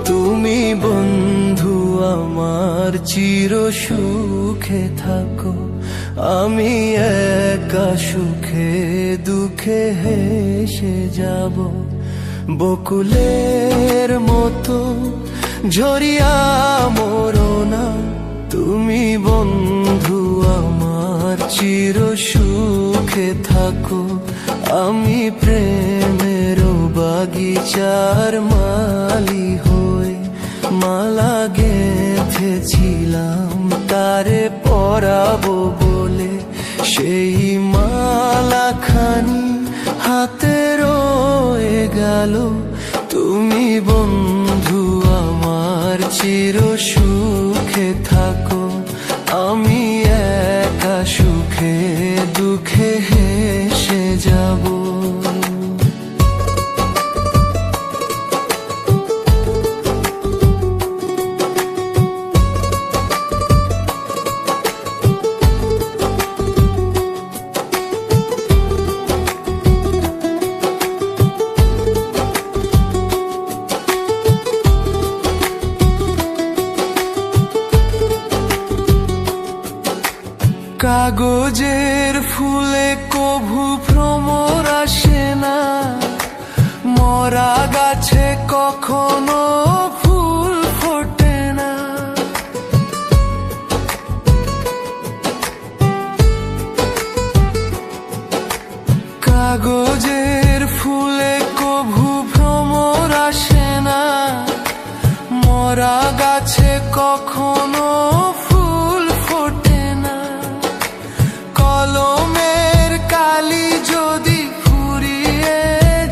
তুমি বন্ধু আমার চির সুখে থাকো, আমি একা সুখে দুঃখে হেসে যাব। বকুলের মতো ঝরিয়া মরো না, তুমি বন্ধু আমার চির সুখে থাকো। আমি প্রেমের বাগিচার মালি হয়ে মালা গেঁথেছিলাম তারে পরাবো বলে, সেই মালাখানি হাতে রয়ে গেল। তুমি বন্ধু আমার চির সুখে থাকো, আমি একা সুখে দুঃখে হেসে যাব। কাগজের ফুলে কভু ভ্রমর আসে না, মরা গাছে কখনো ফুল ফোটে না। কাগজের ফুলে কভু ভ্রমর আসে না, মরা গাছে কখনো ফুল ফোটে না। কলমের কালি যদি ফুরিয়ে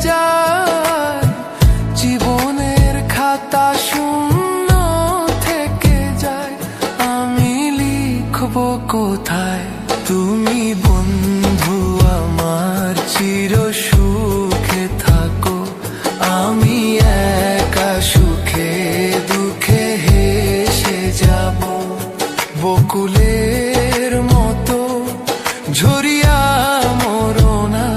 যায়, জীবনের খাতা শূন্য থেকে যায়। আমি লিখব কোথায়? তুমি বন্ধু আমার চির সুখে থাকো, আমি একা সুখে দুঃখে হেসে যাব। বকুলের মতো ঝরিয়া মরো না,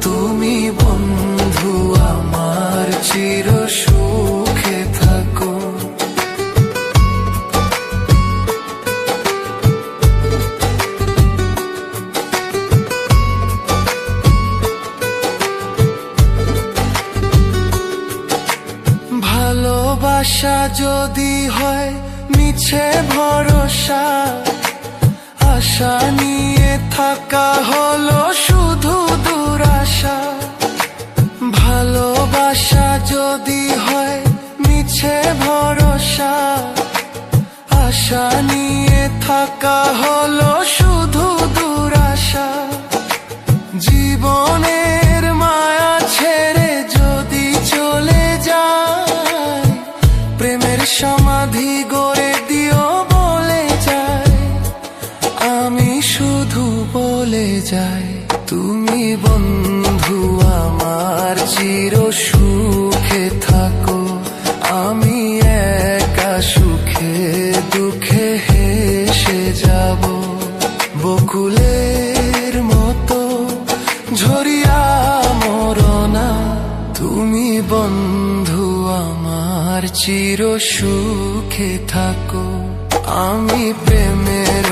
তুমি বন্ধু আমার চির সুখে থাকো। ভালোবাসা যদি হয় মিছে ভরসা, আশা নিয়ে থাকা হলো শুধু দুরাশা। ভালোবাসা যদি হয় মিছে ভরসা, আশা নিয়ে থাকা হলো শুধু দুরাশা। জীবনের মায়া ছেড়ে যদি চলে যায়, প্রেমের সমাধি গড়ে দিও বলে যায়। আমি শুধু বলে যাই, তুমি বন্ধু আমার চির সুখে থাকো, আমি একা সুখে দুঃখে হেসে যাব। বকুলের মতো ঝরিয়া মরো না, তুমি বন্ধু আমার চির সুখে থাকো। আমি প্রেমের